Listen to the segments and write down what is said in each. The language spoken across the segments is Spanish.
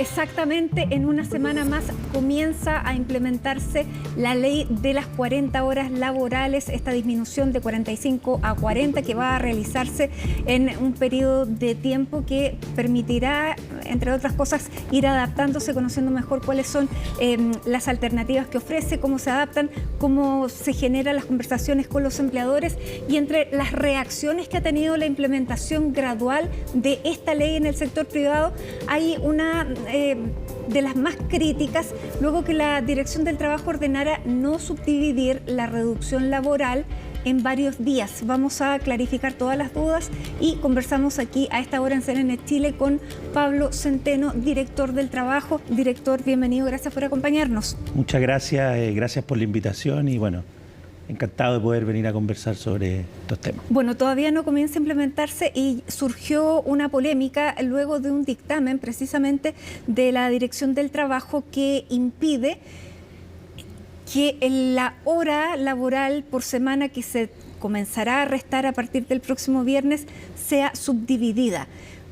Exactamente, en una semana más comienza a implementarse la ley de las 40 horas laborales, esta disminución de 45 a 40 que va a realizarse en un periodo de tiempo que permitirá, entre otras cosas, ir adaptándose, conociendo mejor cuáles son las alternativas que ofrece, cómo se adaptan, cómo se generan las conversaciones con los empleadores, y entre las reacciones que ha tenido la implementación gradual de esta ley en el sector privado, hay una de las más críticas, luego que la Dirección del Trabajo ordenara no subdividir la reducción laboral en varios días. Vamos a clarificar todas las dudas y conversamos aquí a esta hora en CNN Chile con Pablo Centeno, director del Trabajo. Director, bienvenido, gracias por acompañarnos. Muchas gracias, gracias por la invitación y bueno, encantado de poder venir a conversar sobre estos temas. Bueno, todavía no comienza a implementarse y surgió una polémica luego de un dictamen precisamente de la Dirección del Trabajo que impide que la hora laboral por semana que se comenzará a restar a partir del próximo viernes sea subdividida.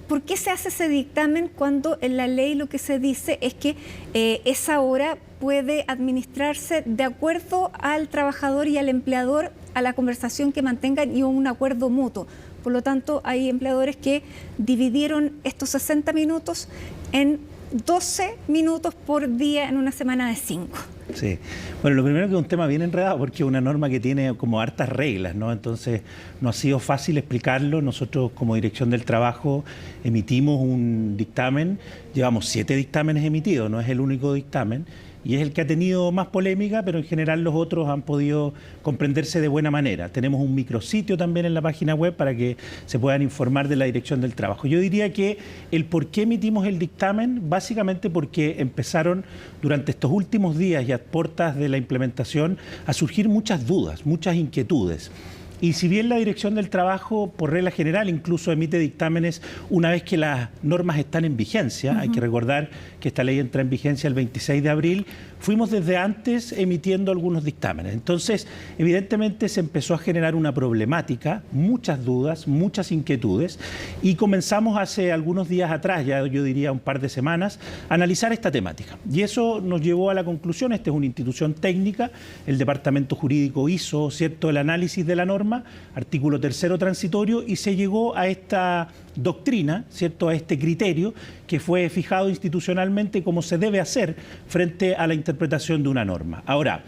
¿Por qué se hace ese dictamen cuando en la ley lo que se dice es que esa hora puede administrarse de acuerdo al trabajador y al empleador, a la conversación que mantengan y un acuerdo mutuo? Por lo tanto, hay empleadores que dividieron estos 60 minutos en 12 minutos por día en una semana de 5. Sí. Bueno, lo primero que es un tema bien enredado porque es una norma que tiene como hartas reglas, ¿no? Entonces no ha sido fácil explicarlo. Nosotros como Dirección del Trabajo emitimos un dictamen, llevamos 7 dictámenes emitidos, no es el único dictamen, y es el que ha tenido más polémica, pero en general los otros han podido comprenderse de buena manera. Tenemos un micrositio también en la página web para que se puedan informar de la Dirección del Trabajo. Yo diría que el por qué emitimos el dictamen, básicamente porque empezaron durante estos últimos días y a puertas de la implementación a surgir muchas dudas, muchas inquietudes. Y si bien la Dirección del Trabajo, por regla general, incluso emite dictámenes una vez que las normas están en vigencia, hay que recordar que esta ley entra en vigencia el 26 de abril, fuimos desde antes emitiendo algunos dictámenes. Entonces, evidentemente se empezó a generar una problemática, muchas dudas, muchas inquietudes, y comenzamos hace algunos días atrás, ya yo diría un par de semanas, a analizar esta temática. Y eso nos llevó a la conclusión, esta es una institución técnica, el Departamento Jurídico hizo, ¿cierto?, el análisis de la norma, artículo 3º transitorio, y se llegó a esta doctrina, ¿cierto?, a este criterio que fue fijado institucionalmente como se debe hacer frente a la interpretación de una norma. Ahora,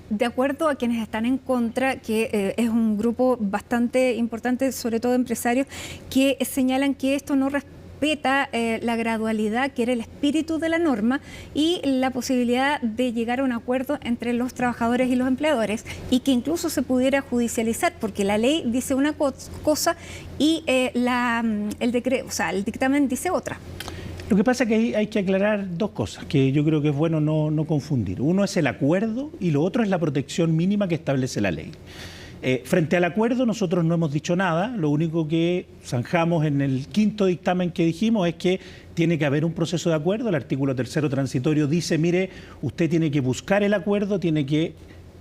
de acuerdo a quienes están en contra, que es un grupo bastante importante, sobre todo empresarios, que señalan que esto no respeta la gradualidad, que era el espíritu de la norma, y la posibilidad de llegar a un acuerdo entre los trabajadores y los empleadores, y que incluso se pudiera judicializar, porque la ley dice una cosa y el decreto, o sea, el dictamen dice otra. Lo que pasa es que ahí hay que aclarar dos cosas que yo creo que es bueno no confundir. Uno es el acuerdo y lo otro es la protección mínima que establece la ley. Frente al acuerdo nosotros no hemos dicho nada, lo único que zanjamos en el 5º dictamen que dijimos es que tiene que haber un proceso de acuerdo. El artículo 3º transitorio dice, mire, usted tiene que buscar el acuerdo, tiene que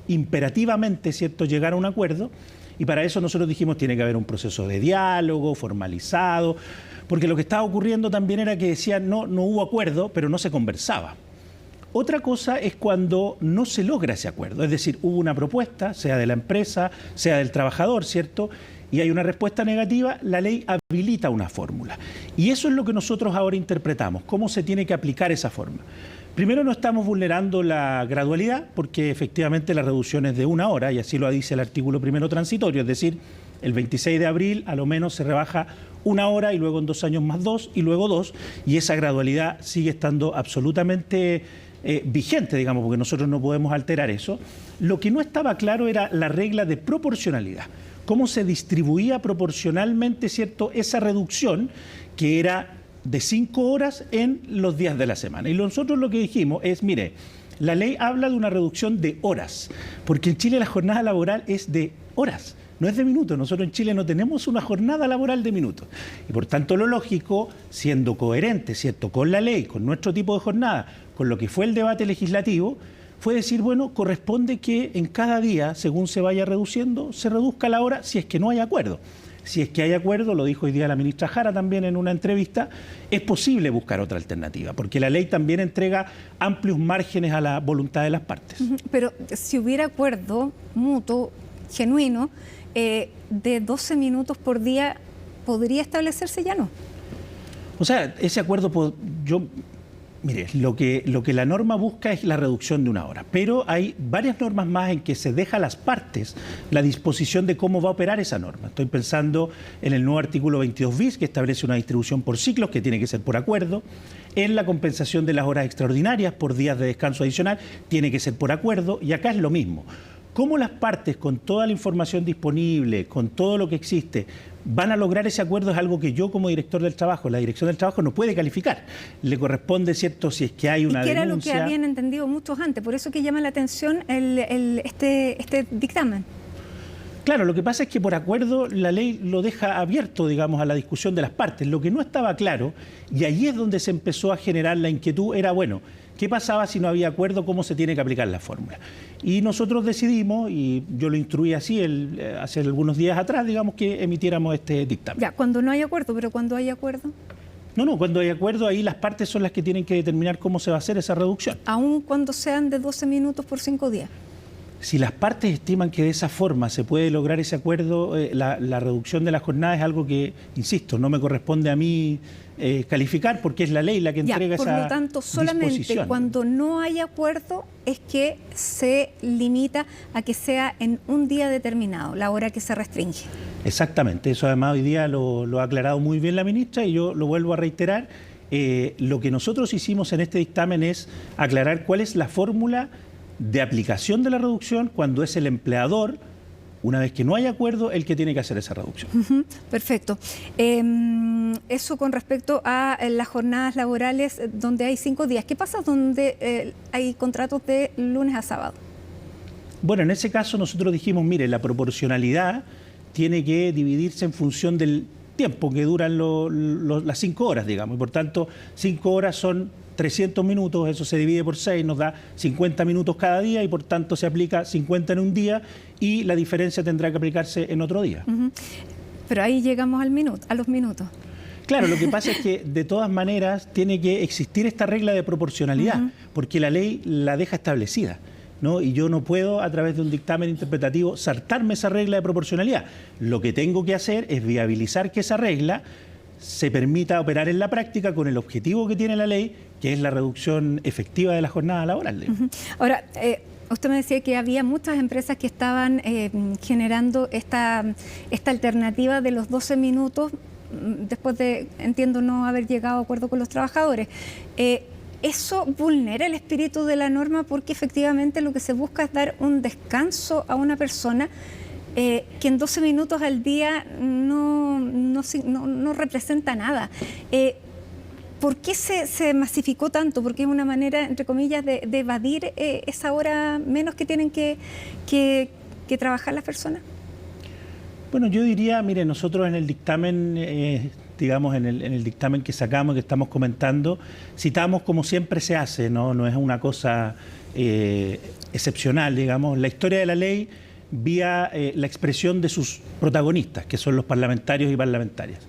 imperativamente, ¿cierto?, llegar a un acuerdo, y para eso nosotros dijimos tiene que haber un proceso de diálogo formalizado, porque lo que estaba ocurriendo también era que decían no hubo acuerdo, pero no se conversaba. Otra cosa es cuando no se logra ese acuerdo, es decir, hubo una propuesta, sea de la empresa, sea del trabajador, ¿cierto?, y hay una respuesta negativa, la ley habilita una fórmula. Y eso es lo que nosotros ahora interpretamos, cómo se tiene que aplicar esa forma. Primero, no estamos vulnerando la gradualidad, porque efectivamente la reducción es de 1 hora, y así lo dice el artículo 1º transitorio, es decir, el 26 de abril a lo menos se rebaja 1 hora y luego en 2 años más 2 y luego 2, y esa gradualidad sigue estando absolutamente vigente, digamos, porque nosotros no podemos alterar eso. Lo que no estaba claro era la regla de proporcionalidad, cómo se distribuía proporcionalmente, ¿cierto?, esa reducción que era de 5 horas en los días de la semana. Y nosotros lo que dijimos es, mire, la ley habla de una reducción de horas, porque en Chile la jornada laboral es de horas, no es de minutos. Nosotros en Chile no tenemos una jornada laboral de minutos. Y por tanto lo lógico, siendo coherente, ¿cierto?, con la ley, con nuestro tipo de jornada, con lo que fue el debate legislativo, fue decir, bueno, corresponde que en cada día, según se vaya reduciendo, se reduzca la hora si es que no hay acuerdo. Si es que hay acuerdo, lo dijo hoy día la ministra Jara también en una entrevista, es posible buscar otra alternativa, porque la ley también entrega amplios márgenes a la voluntad de las partes. Pero si hubiera acuerdo mutuo, genuino, de 12 minutos por día, ¿podría establecerse ya no? O sea, ese acuerdo, mire, lo que la norma busca es la reducción de una hora, pero hay varias normas más en que se deja a las partes la disposición de cómo va a operar esa norma. Estoy pensando en el nuevo artículo 22 bis, que establece una distribución por ciclos, que tiene que ser por acuerdo, en la compensación de las horas extraordinarias por días de descanso adicional, tiene que ser por acuerdo, y acá es lo mismo. ¿Cómo las partes, con toda la información disponible, con todo lo que existe, van a lograr ese acuerdo? Es algo que yo, como director del trabajo, la dirección del trabajo no puede calificar. Le corresponde, ¿cierto?, si es que hay una denuncia. Y que era lo que habían entendido muchos antes, por eso que llama la atención este dictamen. Claro, lo que pasa es que por acuerdo la ley lo deja abierto, digamos, a la discusión de las partes. Lo que no estaba claro, y ahí es donde se empezó a generar la inquietud, era, bueno, ¿qué pasaba si no había acuerdo? ¿Cómo se tiene que aplicar la fórmula? Y nosotros decidimos, y yo lo instruí así hace algunos días atrás, digamos, que emitiéramos este dictamen. Ya, cuando no hay acuerdo, pero cuando hay acuerdo. No, cuando hay acuerdo, ahí las partes son las que tienen que determinar cómo se va a hacer esa reducción. Aun cuando sean de 12 minutos por 5 días. Si las partes estiman que de esa forma se puede lograr ese acuerdo, la reducción de la jornada es algo que, insisto, no me corresponde a mí calificar, porque es la ley la que entrega esa disposición. Por lo tanto, solamente cuando no hay acuerdo es que se limita a que sea en un día determinado, la hora que se restringe. Exactamente, eso además hoy día lo ha aclarado muy bien la ministra, y yo lo vuelvo a reiterar. Lo que nosotros hicimos en este dictamen es aclarar cuál es la fórmula de aplicación de la reducción cuando es el empleador, una vez que no hay acuerdo, el que tiene que hacer esa reducción. Perfecto. Eso con respecto a las jornadas laborales donde hay 5 días. ¿Qué pasa donde hay contratos de lunes a sábado? Bueno, en ese caso nosotros dijimos, mire, la proporcionalidad tiene que dividirse en función del tiempo que duran las 5 horas, digamos, y por tanto 5 horas son 300 minutos, eso se divide por 6, nos da 50 minutos cada día, y por tanto se aplica 50 en un día, y la diferencia tendrá que aplicarse en otro día. Pero ahí llegamos a los minutos. Claro, lo que pasa es que de todas maneras tiene que existir esta regla de proporcionalidad, porque la ley la deja establecida, ¿no? Y yo no puedo, a través de un dictamen interpretativo, saltarme esa regla de proporcionalidad. Lo que tengo que hacer es viabilizar que esa regla se permita operar en la práctica con el objetivo que tiene la ley, que es la reducción efectiva de la jornada laboral. Ahora, usted me decía que había muchas empresas que estaban generando esta alternativa de los 12 minutos después de, entiendo, no haber llegado a acuerdo con los trabajadores. ¿Eso vulnera el espíritu de la norma? Porque efectivamente lo que se busca es dar un descanso a una persona que en 12 minutos al día no representa nada. ¿Por qué se masificó tanto? Porque es una manera, entre comillas, de evadir esa hora menos que tienen que trabajar las personas. Bueno, yo diría, mire, nosotros en el dictamen, digamos, en el dictamen que sacamos, que estamos comentando, citamos como siempre se hace, no es una cosa excepcional, digamos, la historia de la ley vía la expresión de sus protagonistas, que son los parlamentarios y parlamentarias.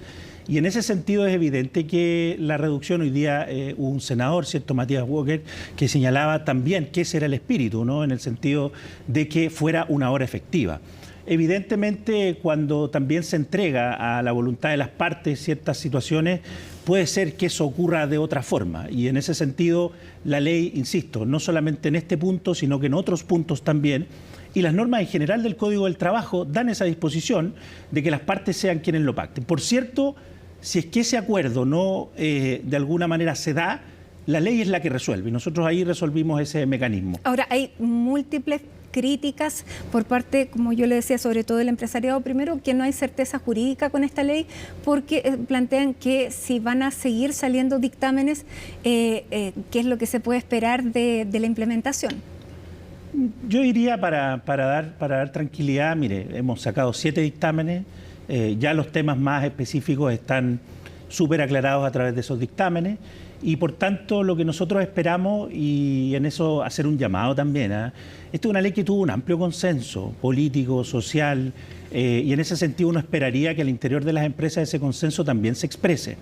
Y en ese sentido es evidente que la reducción, hoy día hubo un senador, ¿cierto?, Matías Walker, que señalaba también que ese era el espíritu, ¿no?, en el sentido de que fuera una hora efectiva. Evidentemente, cuando también se entrega a la voluntad de las partes ciertas situaciones, puede ser que eso ocurra de otra forma. Y en ese sentido, la ley, insisto, no solamente en este punto, sino que en otros puntos también, y las normas en general del Código del Trabajo dan esa disposición de que las partes sean quienes lo pacten. Por cierto, si es que ese acuerdo no de alguna manera se da, la ley es la que resuelve, y nosotros ahí resolvimos ese mecanismo. Ahora, hay múltiples críticas por parte, como yo le decía, sobre todo del empresariado. Primero, que no hay certeza jurídica con esta ley, porque plantean que si van a seguir saliendo dictámenes, ¿qué es lo que se puede esperar de la implementación? Yo diría, para dar tranquilidad, mire, hemos sacado 7 dictámenes, ya los temas más específicos están súper aclarados a través de esos dictámenes, y por tanto lo que nosotros esperamos, y en eso hacer un llamado también, esta es una ley que tuvo un amplio consenso político, social, Y en ese sentido uno esperaría que al interior de las empresas ese consenso también se exprese.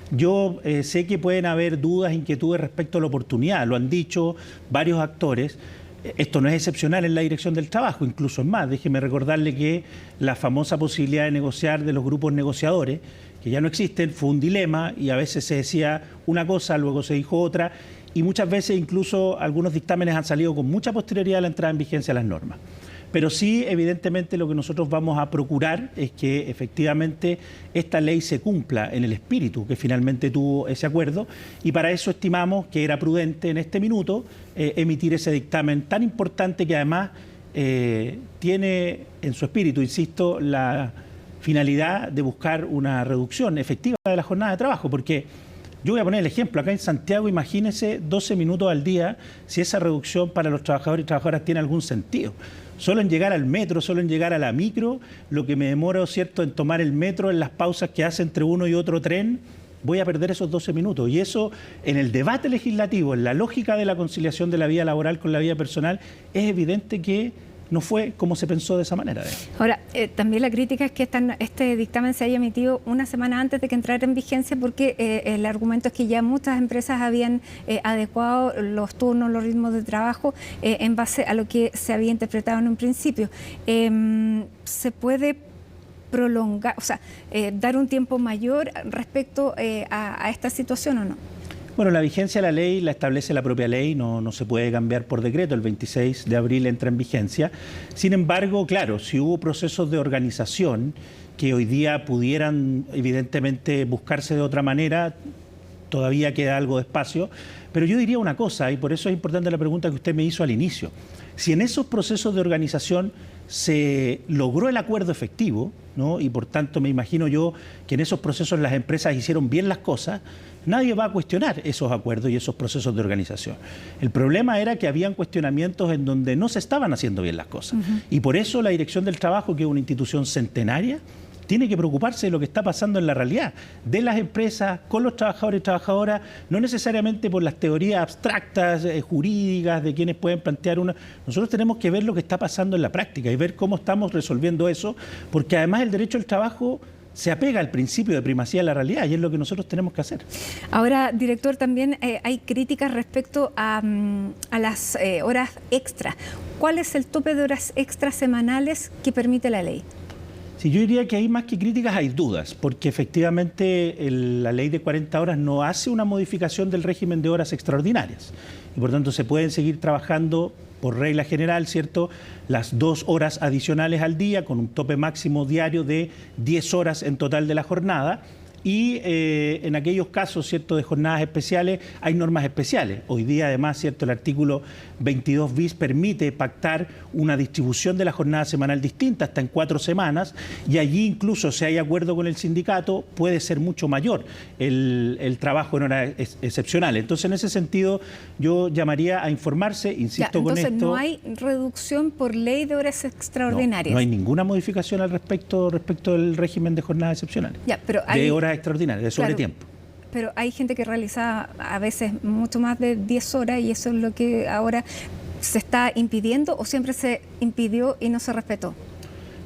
Yo sé que pueden haber dudas, inquietudes respecto a la oportunidad, lo han dicho varios actores. Esto no es excepcional en la dirección del trabajo, incluso es más. Déjeme recordarle que la famosa posibilidad de negociar de los grupos negociadores, que ya no existen, fue un dilema y a veces se decía una cosa, luego se dijo otra, y muchas veces incluso algunos dictámenes han salido con mucha posterioridad a la entrada en vigencia de las normas. Pero sí, evidentemente, lo que nosotros vamos a procurar es que efectivamente esta ley se cumpla en el espíritu que finalmente tuvo ese acuerdo, y para eso estimamos que era prudente en este minuto emitir ese dictamen tan importante que además tiene en su espíritu, insisto, la finalidad de buscar una reducción efectiva de la jornada de trabajo, porque yo voy a poner el ejemplo, acá en Santiago imagínense 12 minutos al día, si esa reducción para los trabajadores y trabajadoras tiene algún sentido. Solo en llegar al metro, solo en llegar a la micro, lo que me demoro, ¿cierto?, en tomar el metro, en las pausas que hace entre uno y otro tren, voy a perder esos 12 minutos. Y eso, en el debate legislativo, en la lógica de la conciliación de la vida laboral con la vida personal, es evidente que no fue como se pensó de esa manera. Ahora, también la crítica es que este dictamen se haya emitido una semana antes de que entrara en vigencia, porque el argumento es que ya muchas empresas habían adecuado los turnos, los ritmos de trabajo en base a lo que se había interpretado en un principio. ¿Se puede prolongar, o sea, dar un tiempo mayor respecto a esta situación o no? Bueno, la vigencia de la ley la establece la propia ley, no se puede cambiar por decreto, el 26 de abril entra en vigencia. Sin embargo, claro, si hubo procesos de organización que hoy día pudieran evidentemente buscarse de otra manera, todavía queda algo de espacio, pero yo diría una cosa, y por eso es importante la pregunta que usted me hizo al inicio. Si en esos procesos de organización se logró el acuerdo efectivo, ¿no?, y por tanto me imagino yo que en esos procesos las empresas hicieron bien las cosas, nadie va a cuestionar esos acuerdos y esos procesos de organización. El problema era que habían cuestionamientos en donde no se estaban haciendo bien las cosas. Y por eso la Dirección del Trabajo, que es una institución centenaria, tiene que preocuparse de lo que está pasando en la realidad, de las empresas, con los trabajadores y trabajadoras, no necesariamente por las teorías abstractas, jurídicas, de quienes pueden plantear una. Nosotros tenemos que ver lo que está pasando en la práctica y ver cómo estamos resolviendo eso, porque además el derecho al trabajo se apega al principio de primacía de la realidad y es lo que nosotros tenemos que hacer. Ahora, director, también hay críticas respecto a las horas extras. ¿Cuál es el tope de horas extras semanales que permite la ley? Sí, yo diría que hay más que críticas, hay dudas, porque efectivamente la ley de 40 horas no hace una modificación del régimen de horas extraordinarias y por tanto se pueden seguir trabajando por regla general, ¿cierto?, las 2 horas adicionales al día con un tope máximo diario de 10 horas en total de la jornada. Y en aquellos casos, ¿cierto?, de jornadas especiales, hay normas especiales. Hoy día, además, ¿cierto?, el artículo 22 bis permite pactar una distribución de la jornada semanal distinta, hasta en 4 semanas, y allí incluso, si hay acuerdo con el sindicato, puede ser mucho mayor el trabajo en horas excepcionales. Entonces, en ese sentido, yo llamaría a informarse, insisto con esto. Entonces, ¿no hay reducción por ley de horas extraordinarias? No hay ninguna modificación al respecto del régimen de jornadas excepcionales. Ya, pero hay... de horas extraordinarias, de sobretiempo. Pero hay gente que realiza a veces mucho más de 10 horas y eso es lo que ahora se está impidiendo, o siempre se impidió y no se respetó.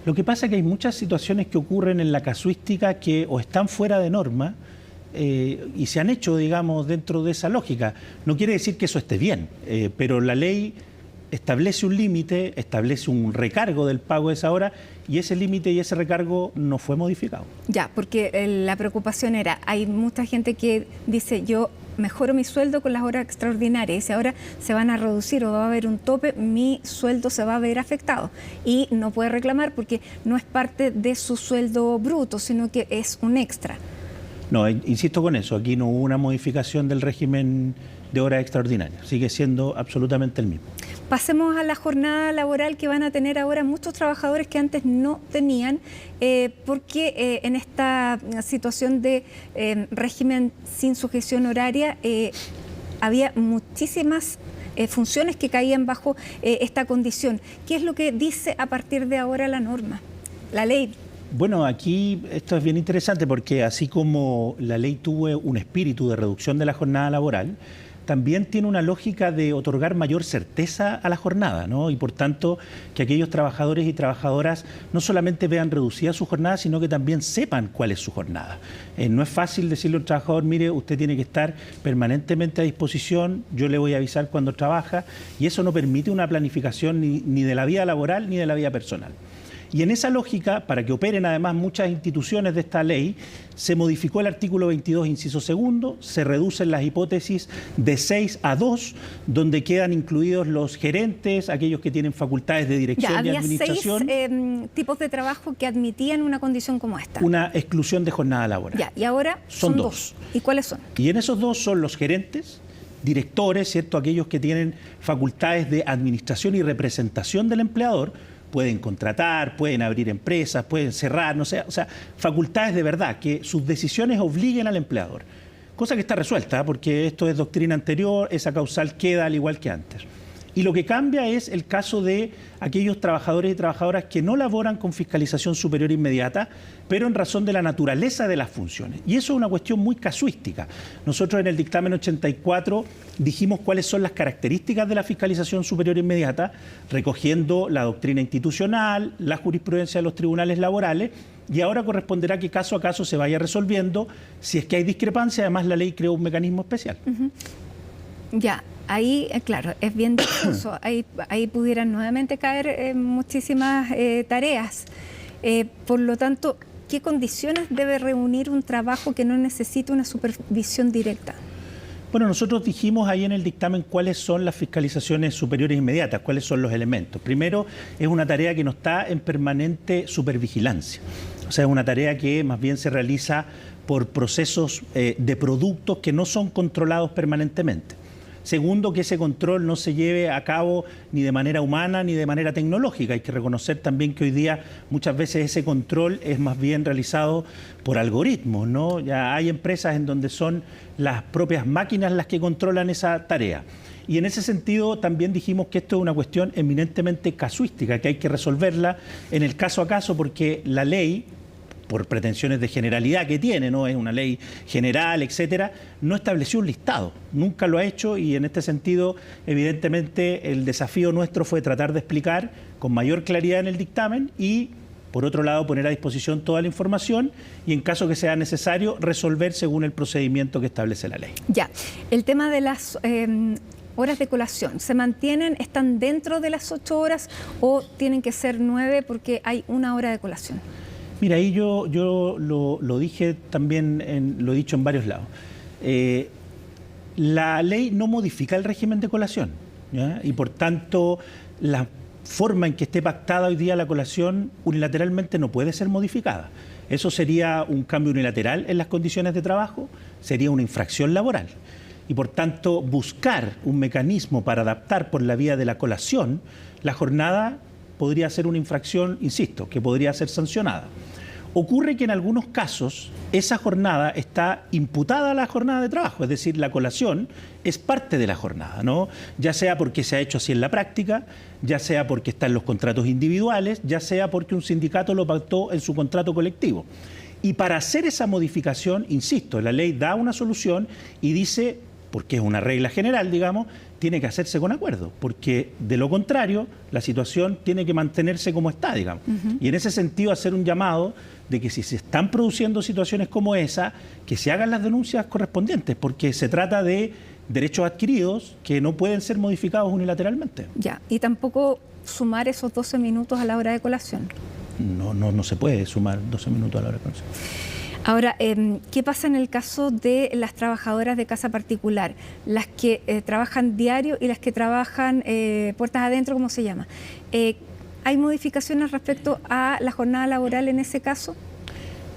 Lo que pasa es que hay muchas situaciones que ocurren en la casuística que o están fuera de norma y se han hecho, digamos, dentro de esa lógica. No quiere decir que eso esté bien, pero la ley establece un límite, establece un recargo del pago de esa hora y ese límite y ese recargo no fue modificado. Ya, porque la preocupación era, hay mucha gente que dice, yo mejoro mi sueldo con las horas extraordinarias y si ahora se van a reducir o va a haber un tope, mi sueldo se va a ver afectado y no puede reclamar porque no es parte de su sueldo bruto, sino que es un extra. No, insisto con eso, aquí no hubo una modificación del régimen de horas extraordinarias, sigue siendo absolutamente el mismo. Pasemos a la jornada laboral que van a tener ahora muchos trabajadores que antes no tenían, porque en esta situación de régimen sin sujeción horaria había muchísimas funciones que caían bajo esta condición. ¿Qué es lo que dice a partir de ahora la norma, la ley? Bueno, aquí esto es bien interesante porque así como la ley tuvo un espíritu de reducción de la jornada laboral, también tiene una lógica de otorgar mayor certeza a la jornada, ¿no? Y por tanto, que aquellos trabajadores y trabajadoras no solamente vean reducida su jornada, sino que también sepan cuál es su jornada. No es fácil decirle a un trabajador, mire, usted tiene que estar permanentemente a disposición, yo le voy a avisar cuando trabaja, y eso no permite una planificación ni de la vida laboral ni de la vida personal. Y en esa lógica, para que operen además muchas instituciones de esta ley, se modificó el artículo 22, inciso segundo, se reducen las hipótesis de 6 a 2, donde quedan incluidos los gerentes, aquellos que tienen facultades de dirección y administración. Había 6 tipos de trabajo que admitían una condición como esta. Una exclusión de jornada laboral. Ya, y ahora son 2. ¿Y cuáles son? Y en esos 2 son los gerentes, directores, ¿cierto? Aquellos que tienen facultades de administración y representación del empleador. Pueden contratar, pueden abrir empresas, pueden cerrar, no sé, o sea, facultades de verdad, que sus decisiones obliguen al empleador. Cosa que está resuelta, porque esto es doctrina anterior, esa causal queda al igual que antes. Y lo que cambia es el caso de aquellos trabajadores y trabajadoras que no laboran con fiscalización superior inmediata, pero en razón de la naturaleza de las funciones. Y eso es una cuestión muy casuística. Nosotros en el dictamen 84 dijimos cuáles son las características de la fiscalización superior inmediata, recogiendo la doctrina institucional, la jurisprudencia de los tribunales laborales, y ahora corresponderá que caso a caso se vaya resolviendo. Si es que hay discrepancia, además la ley creó un mecanismo especial. Ya. Ahí, claro, es bien difuso. Ahí pudieran nuevamente caer muchísimas tareas. Por lo tanto, ¿qué condiciones debe reunir un trabajo que no necesite una supervisión directa? Bueno, nosotros dijimos ahí en el dictamen cuáles son las fiscalizaciones superiores inmediatas, cuáles son los elementos. Primero, es una tarea que no está en permanente supervigilancia. O sea, es una tarea que más bien se realiza por procesos de productos que no son controlados permanentemente. Segundo, que ese control no se lleve a cabo ni de manera humana ni de manera tecnológica. Hay que reconocer también que hoy día muchas veces ese control es más bien realizado por algoritmos, ¿no? Ya hay empresas en donde son las propias máquinas las que controlan esa tarea. Y en ese sentido también dijimos que esto es una cuestión eminentemente casuística, que hay que resolverla en el caso a caso, porque la ley, por pretensiones de generalidad que tiene, ¿no? Es una ley general, etcétera, no estableció un listado, nunca lo ha hecho, y en este sentido, evidentemente, el desafío nuestro fue tratar de explicar con mayor claridad en el dictamen y, por otro lado, poner a disposición toda la información y, en caso que sea necesario, resolver según el procedimiento que establece la ley. Ya, el tema de las horas de colación, ¿se mantienen, están dentro de las 8 horas o tienen que ser 9 porque hay 1 hora de colación? Mira, ahí yo lo dije también, lo he dicho en varios lados. La ley no modifica el régimen de colación, ¿ya? Y por tanto la forma en que esté pactada hoy día la colación unilateralmente no puede ser modificada. Eso sería un cambio unilateral en las condiciones de trabajo, sería una infracción laboral. Y por tanto buscar un mecanismo para adaptar por la vía de la colación la jornada podría ser una infracción, insisto, que podría ser sancionada. Ocurre que en algunos casos esa jornada está imputada a la jornada de trabajo, es decir, la colación es parte de la jornada, ¿no? Ya sea porque se ha hecho así en la práctica, ya sea porque está en los contratos individuales, ya sea porque un sindicato lo pactó en su contrato colectivo. Y para hacer esa modificación, insisto, la ley da una solución y dice, porque es una regla general, digamos, tiene que hacerse con acuerdo, porque de lo contrario la situación tiene que mantenerse como está, digamos. Y en ese sentido hacer un llamado de que si se están produciendo situaciones como esa, que se hagan las denuncias correspondientes, porque se trata de derechos adquiridos que no pueden ser modificados unilateralmente. Ya, y tampoco sumar esos 12 minutos a la hora de colación. No se puede sumar 12 minutos a la hora de colación. Ahora, ¿qué pasa en el caso de las trabajadoras de casa particular? Las que trabajan diario y las que trabajan puertas adentro, ¿cómo se llama? ¿Hay modificaciones respecto a la jornada laboral en ese caso?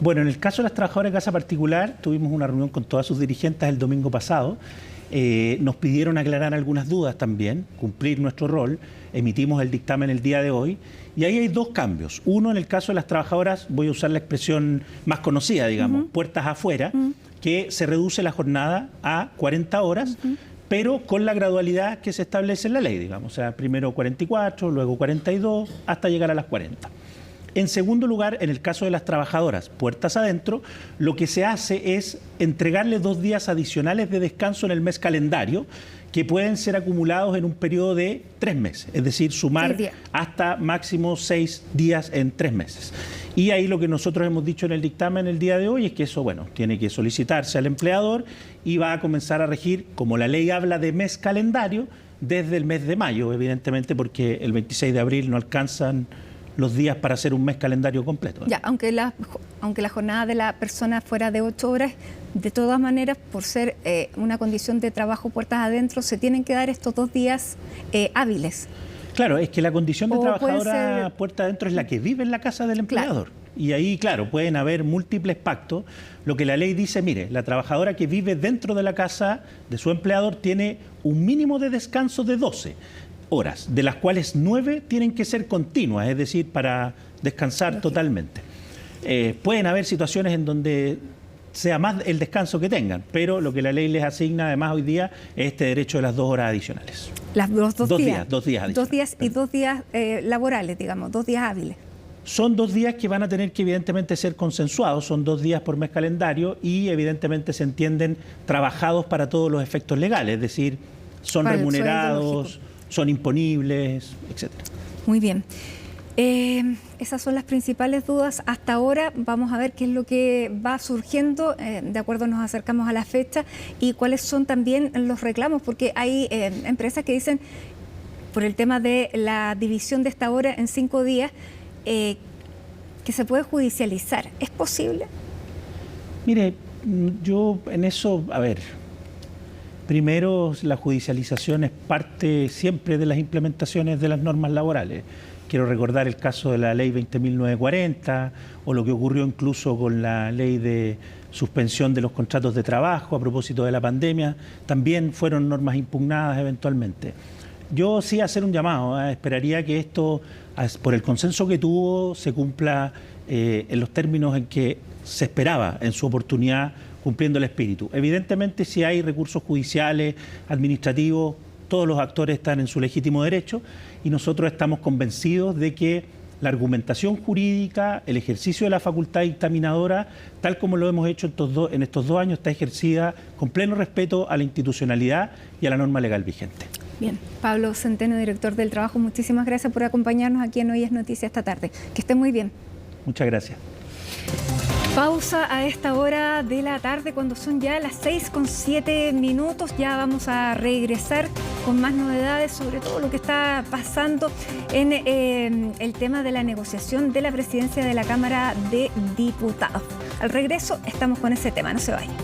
Bueno, en el caso de las trabajadoras de casa particular, tuvimos una reunión con todas sus dirigentes el domingo pasado. Nos pidieron aclarar algunas dudas también, cumplir nuestro rol. Emitimos el dictamen el día de hoy. Y ahí hay 2 cambios. Uno, en el caso de las trabajadoras, voy a usar la expresión más conocida, digamos, puertas afuera, que se reduce la jornada a 40 horas, pero con la gradualidad que se establece en la ley, digamos. O sea, primero 44, luego 42, hasta llegar a las 40. En segundo lugar, en el caso de las trabajadoras, puertas adentro, lo que se hace es entregarles 2 días adicionales de descanso en el mes calendario, que pueden ser acumulados en un periodo de 3 meses, es decir, sumar hasta máximo 6 días en 3 meses. Y ahí lo que nosotros hemos dicho en el dictamen el día de hoy es que eso, bueno, tiene que solicitarse al empleador y va a comenzar a regir, como la ley habla de mes calendario, desde el mes de mayo, evidentemente, porque el 26 de abril no alcanzan los días para hacer un mes calendario completo. Ya, aunque la jornada de la persona fuera de 8 horas, de todas maneras, por ser una condición de trabajo puertas adentro, se tienen que dar estos 2 días hábiles. Claro, es que la condición de trabajadora puerta adentro es la que vive en la casa del empleador. Claro. Y ahí, claro, pueden haber múltiples pactos. Lo que la ley dice, mire, la trabajadora que vive dentro de la casa de su empleador tiene un mínimo de descanso de 12 horas, de las cuales 9 tienen que ser continuas, es decir, para descansar totalmente. Pueden haber situaciones en donde sea más el descanso que tengan, pero lo que la ley les asigna además hoy día es este derecho de las 2 horas adicionales. Las dos días. 2 días adicionales. 2 días y 2 días laborales, digamos, 2 días hábiles. Son 2 días que van a tener que evidentemente ser consensuados, son 2 días por mes calendario y evidentemente se entienden trabajados para todos los efectos legales, es decir, son remunerados, son imponibles, etcétera. Muy bien. Esas son las principales dudas hasta ahora. Vamos a ver qué es lo que va surgiendo. De acuerdo, nos acercamos a la fecha y cuáles son también los reclamos, porque hay empresas que dicen, por el tema de la división de esta hora en 5 días, que se puede judicializar. ¿Es posible? Mire, yo en eso, a ver, primero la judicialización es parte siempre de las implementaciones de las normas laborales. Quiero recordar el caso de la ley 20.940 o lo que ocurrió incluso con la ley de suspensión de los contratos de trabajo a propósito de la pandemia. También fueron normas impugnadas eventualmente. Yo sí hacer un llamado, esperaría que esto, por el consenso que tuvo, se cumpla en los términos en que se esperaba en su oportunidad, cumpliendo el espíritu. Evidentemente, si hay recursos judiciales, administrativos, todos los actores están en su legítimo derecho y nosotros estamos convencidos de que la argumentación jurídica, el ejercicio de la facultad dictaminadora, tal como lo hemos hecho en estos 2 años, está ejercida con pleno respeto a la institucionalidad y a la norma legal vigente. Bien, Pablo Centeno, director del Trabajo, muchísimas gracias por acompañarnos aquí en Hoy es Noticia esta tarde. Que esté muy bien. Muchas gracias. Pausa a esta hora de la tarde cuando son ya las 6:07. Ya vamos a regresar con más novedades sobre todo lo que está pasando en el tema de la negociación de la presidencia de la Cámara de Diputados. Al regreso estamos con ese tema, no se vayan.